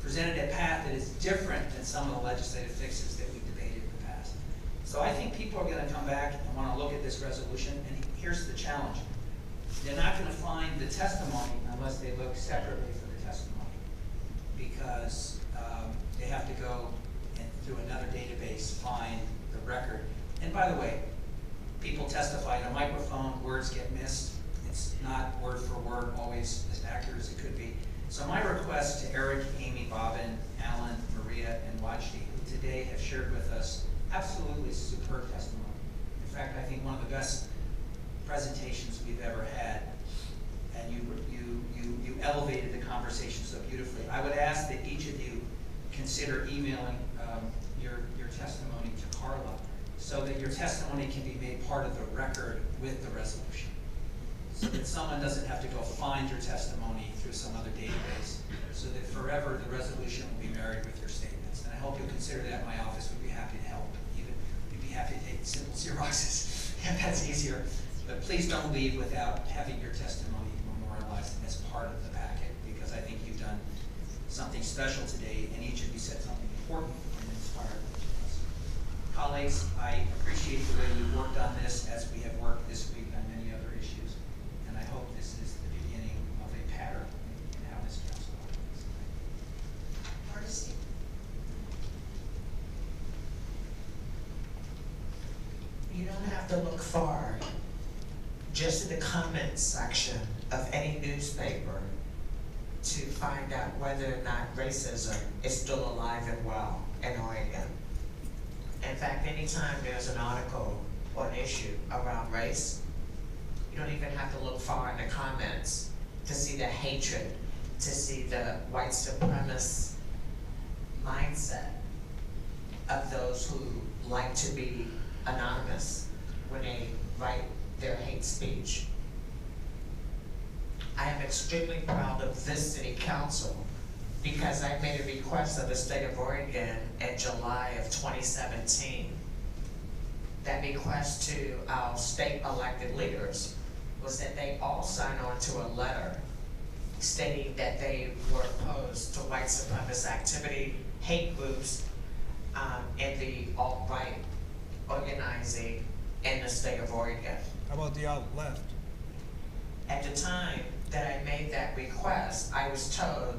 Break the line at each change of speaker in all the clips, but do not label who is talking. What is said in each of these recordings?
presented a path that is different than some of the legislative fixes that we've debated in the past. So I think people are going to come back and want to look at this resolution, and here's the challenge. They're not going to find the testimony unless they look separately for the testimony, because they have to go through another database, find the record. And by the way, people testify in a microphone, words get missed. It's not word for word always as accurate as it could be. So my request to Eric, Amy, Bobbin, Alan, Maria, and Wajdi, who today have shared with us absolutely superb testimony. In fact, I think one of the best presentations we've ever had, and you elevated the conversation so beautifully. I would ask that each of you consider emailing your testimony to Carla, so that your testimony can be made part of the record with the resolution, so that someone doesn't have to go find your testimony through some other database, so that forever the resolution will be married with your statements. And I hope you'll consider that. My office would be happy to help. Even we'd be happy to take simple Xeroxes if that's easier. But please don't leave without having your testimony memorialized as part of the packet, because I think you've done something special today, and each of you said something important and inspired us. Colleagues, I appreciate the way you've worked on this, as we have worked this week on many other issues, and I hope this is the beginning of a pattern in how this council operates.
Hardesty. You don't have to look far. Just in the comments section of any newspaper to find out whether or not racism is still alive and well in Oregon. In fact, anytime there's an article or an issue around race, you don't even have to look far in the comments to see the hatred, to see the white supremacist mindset of those who like to be anonymous when they write their hate speech. I am extremely proud of this city council because I made a request of the state of Oregon in July of 2017. That request to our state elected leaders was that they all sign on to a letter stating that they were opposed to white supremacist activity, hate groups, and the alt-right organizing in the state of Oregon.
How about the alt-left?
At the time that I made that request, I was told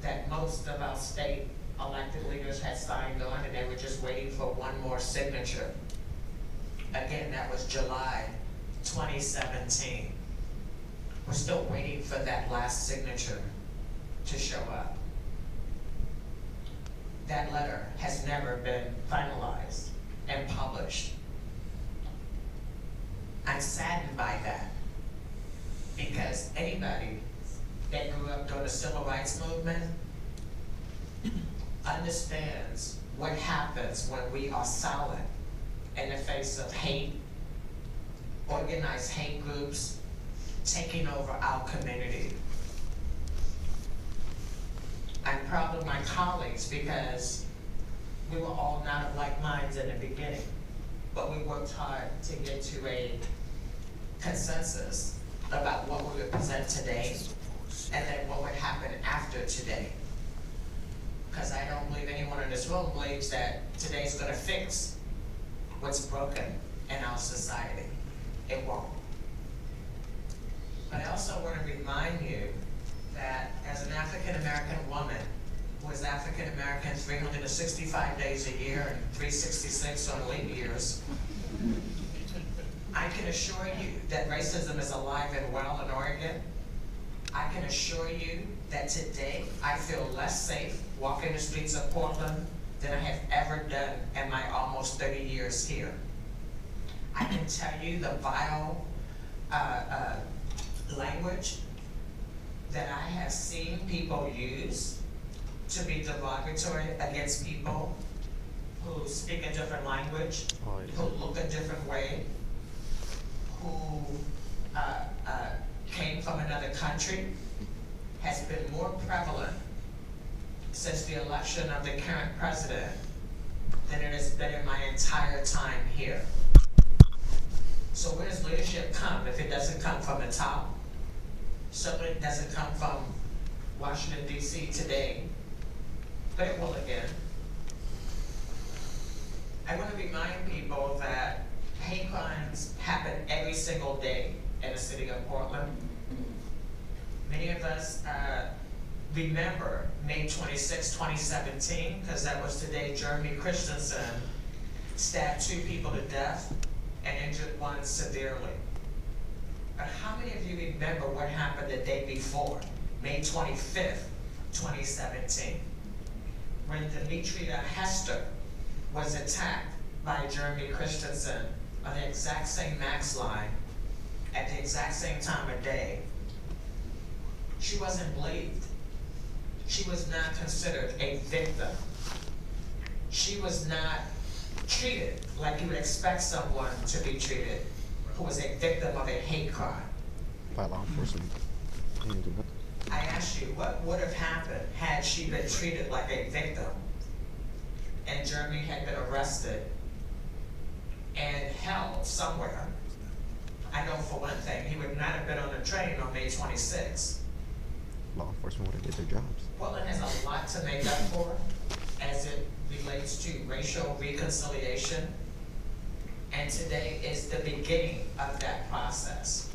that most of our state elected leaders had signed on and they were just waiting for one more signature. Again, that was July 2017. We're still waiting for that last signature to show up. That letter has never been finalized and published. I'm saddened by that, because anybody that grew up during the civil rights movement understands what happens when we are silent in the face of hate, organized hate groups taking over our community. I'm proud of my colleagues because we were all not of like minds in the beginning, but we worked hard to get to a consensus about what we would present today and then what would happen after today. Because I don't believe anyone in this room believes that today's gonna fix what's broken in our society. It won't. But I also want to remind you that as an African-American woman who is African-American 365 days a year and 366 on leap years, I can assure you that racism is alive and well in Oregon. I can assure you that today I feel less safe walking the streets of Portland than I have ever done in my almost 30 years here. I can tell you the vile language that I have seen people use to be derogatory against people who speak a different language, who look a different way, who came from another country, has been more prevalent since the election of the current president than it has been in my entire time here. So where does leadership come if it doesn't come from the top? Certainly it doesn't come from Washington, D.C. today. but it will again. I want to remind people that hate crimes happen every single day in the city of Portland. Many of us remember May 26, 2017, because that was the day Jeremy Christensen stabbed 2 people to death and injured 1 severely. But how many of you remember what happened the day before, May 25th, 2017, when Demetria Hester was attacked by Jeremy Christensen on the exact same max line at the exact same time of day? She wasn't believed. She was not considered a victim. She was not treated like you would expect someone to be treated who was a victim of a hate crime.
By law enforcement. I didn't do nothing.
I asked you, what would have happened had she been treated like a victim and Jeremy had been arrested and held somewhere? I know for one thing, he would not have been on the train on May 26th.
Law enforcement would have did their jobs.
Portland has a lot to make up for as it relates to racial reconciliation, and today is the beginning of that process.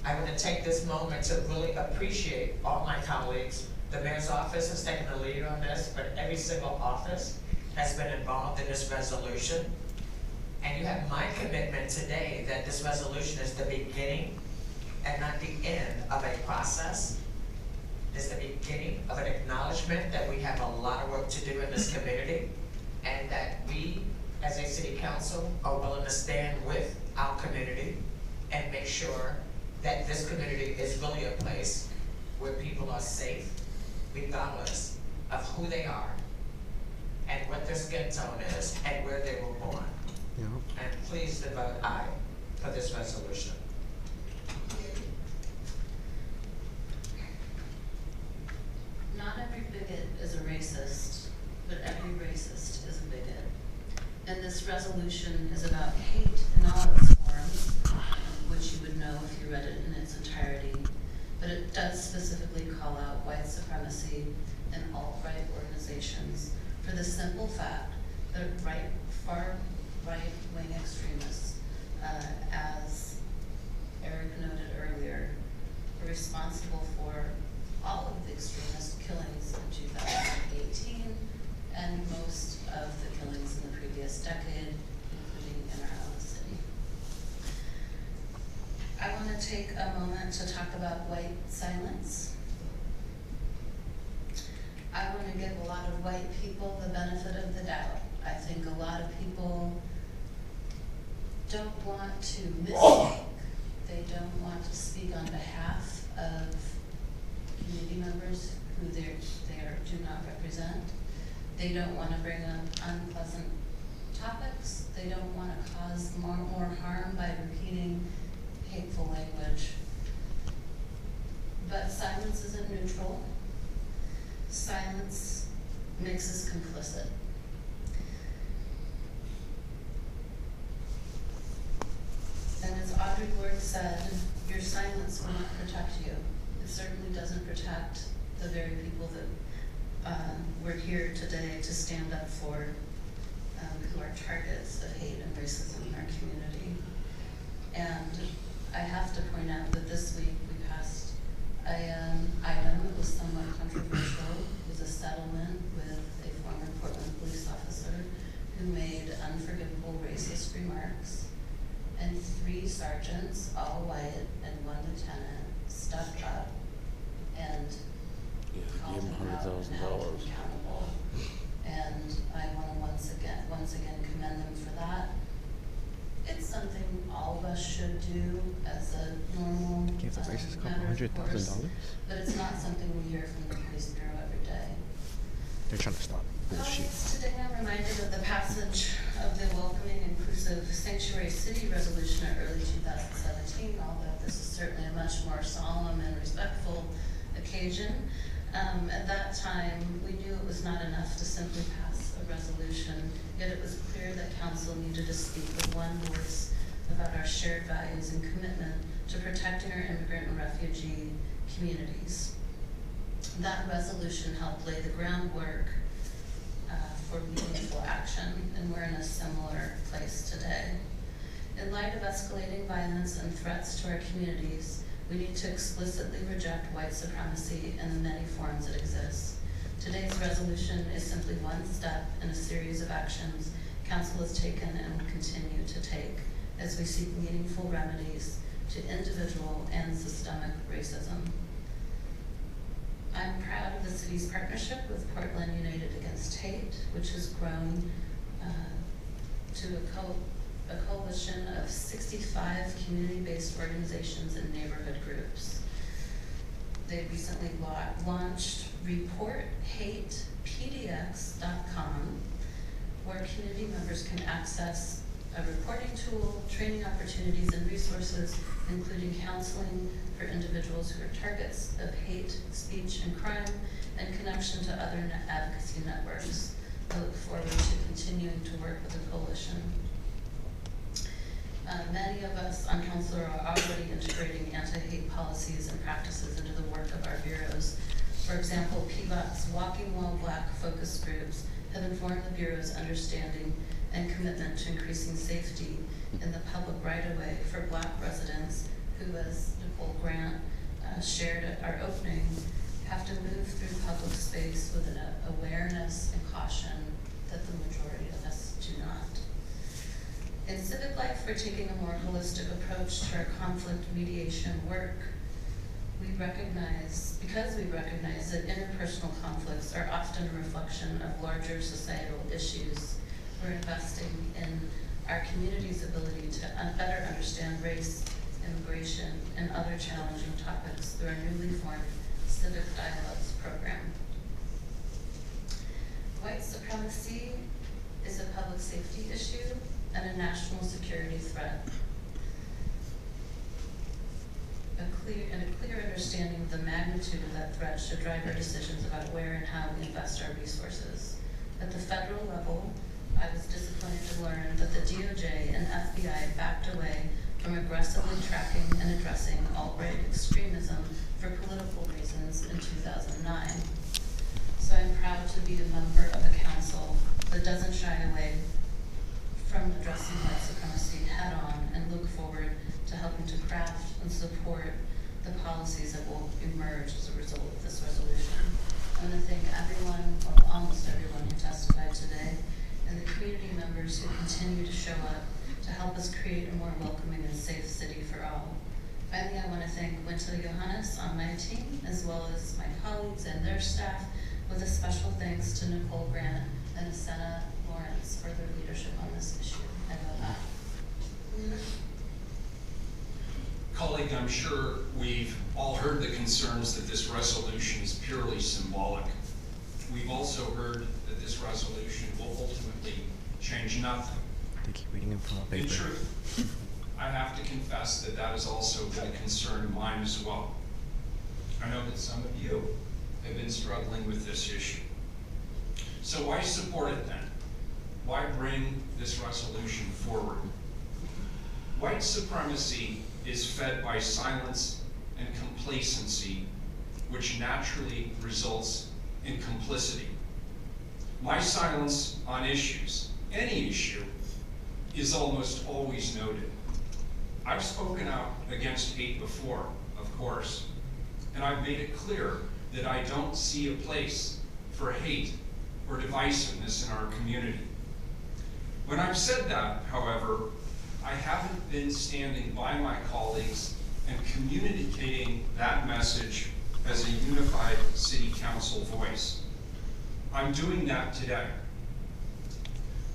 I want to take this moment to really appreciate all my colleagues. The mayor's office has taken the lead on this, but every single office has been involved in this resolution. And you have my commitment today that this resolution is the beginning and not the end of a process. It's the beginning of an acknowledgement that we have a lot of work to do in this community, and that we, as a city council, are willing to stand with our community and make sure that this community is really a place where people are safe, regardless of who they are and what their skin tone is and where they were born.
Yeah.
And please to vote aye for this resolution.
Not every bigot is a racist, but every racist is a bigot. And this resolution is about hate in all its forms, which you would know if you read it in its entirety. But it does specifically call out white supremacy and alt-right organizations for the simple fact that far right-wing extremists, as Eric noted earlier, were responsible for all of the extremist killings in 2018 and most of the killings in the previous decade, including in our own city. I want to take a moment to talk about white silence. I want to give a lot of white people the benefit of the doubt. I think a lot of people don't want to misspeak. They don't want to speak on behalf of community members who they do not represent. They don't want to bring up unpleasant topics. They don't want to cause more harm by repeating hateful language. But silence isn't neutral. Silence makes us complicit. And as Audre Lorde said, your silence will not protect you. It certainly doesn't protect the very people that we're here today to stand up for, who are targets of hate and racism in our community. And I have to point out that this week we passed an item that was somewhat controversial. It was a settlement with a former Portland police officer who made unforgivable racist remarks. And 3 sergeants, all white, and 1 lieutenant, stepped up and called him out and held him accountable. And I want to once again commend them for that. It's something all of us should do as a normal
Gave the racist couple
matter of course,
$100,000.
but it's not something we hear from the police bureau every day.
They're trying to stop bullshit.
Today I'm reminded of the passage of the Welcoming Inclusive Sanctuary City resolution in early 2017, although this is certainly a much more solemn and respectful occasion. At that time, we knew it was not enough to simply pass a resolution, yet it was clear that council needed to speak with one voice about our shared values and commitment to protecting our immigrant and refugee communities. That resolution helped lay the groundwork for meaningful action, and we're in a similar place today. In light of escalating violence and threats to our communities, we need to explicitly reject white supremacy in the many forms it exists. Today's resolution is simply one step in a series of actions Council has taken and will continue to take as we seek meaningful remedies to individual and systemic racism. I'm proud of the city's partnership with Portland United Against Hate, which has grown to a coalition of 65 community-based organizations and neighborhood groups. They recently launched ReportHatePDX.com, where community members can access a reporting tool, training opportunities and resources, including counseling for individuals who are targets of hate, speech, and crime, and connection to other advocacy networks. I look forward to continuing to work with the coalition. Many of us on council are already integrating anti-hate policies and practices into the work of our bureaus. For example, PBOT's Walking While Black focus groups have informed the Bureau's understanding and commitment to increasing safety in the public right-of-way for Black residents who, as Nicole Grant shared at our opening, have to move through public space with an awareness and caution that the majority of us do not. In civic life, we're taking a more holistic approach to our conflict mediation work. Because we recognize that interpersonal conflicts are often a reflection of larger societal issues, we're investing in our community's ability to better understand race, immigration, and other challenging topics through our newly formed Civic Dialogues program. White supremacy is a public safety issue and a national security threat. A clear understanding of the magnitude of that threat should drive our decisions about where and how we invest our resources. At the federal level, I was disappointed to learn that the DOJ and FBI backed away from aggressively tracking and addressing alt-right extremism for political reasons in 2009. So I'm proud to be a member of a council that doesn't shy away from addressing white supremacy head-on and look forward to helping to craft and support the policies that will emerge as a result of this resolution. I want to thank everyone, or almost everyone, who testified today, and the community members who continue to show up to help us create a more welcoming and safe city for all. Finally, I want to thank Winter Johannes on my team, as well as my colleagues and their staff, with a special thanks to Nicole Grant and Asena Lawrence for their leadership on this issue. I vote aye.
Colleague, I'm sure we've all heard the concerns that this resolution is purely symbolic. We've also heard that this resolution will ultimately change nothing.
They keep reading it from a paper.
In truth, I have to confess that that has also been a concern of mine as well. I know that some of you have been struggling with this issue. So why support it then? Why bring this resolution forward? White supremacy is fed by silence and complacency, which naturally results in complicity. My silence on issues, any issue, is almost always noted. I've spoken out against hate before, of course, and I've made it clear that I don't see a place for hate or divisiveness in our community. When I've said that, however, I haven't been standing by my colleagues and communicating that message as a unified city council voice. I'm doing that today.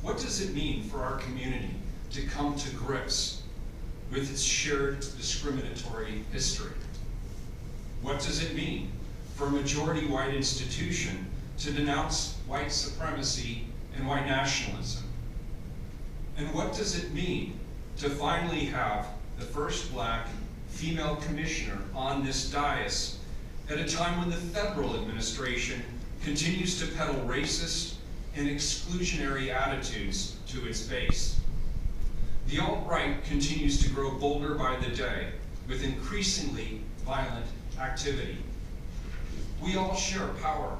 What does it mean for our community to come to grips with its shared discriminatory history? What does it mean for a majority white institution to denounce white supremacy and white nationalism? And what does it mean to finally have the first Black female commissioner on this dais at a time when the federal administration continues to peddle racist and exclusionary attitudes to its base? The alt-right continues to grow bolder by the day with increasingly violent activity. We all share power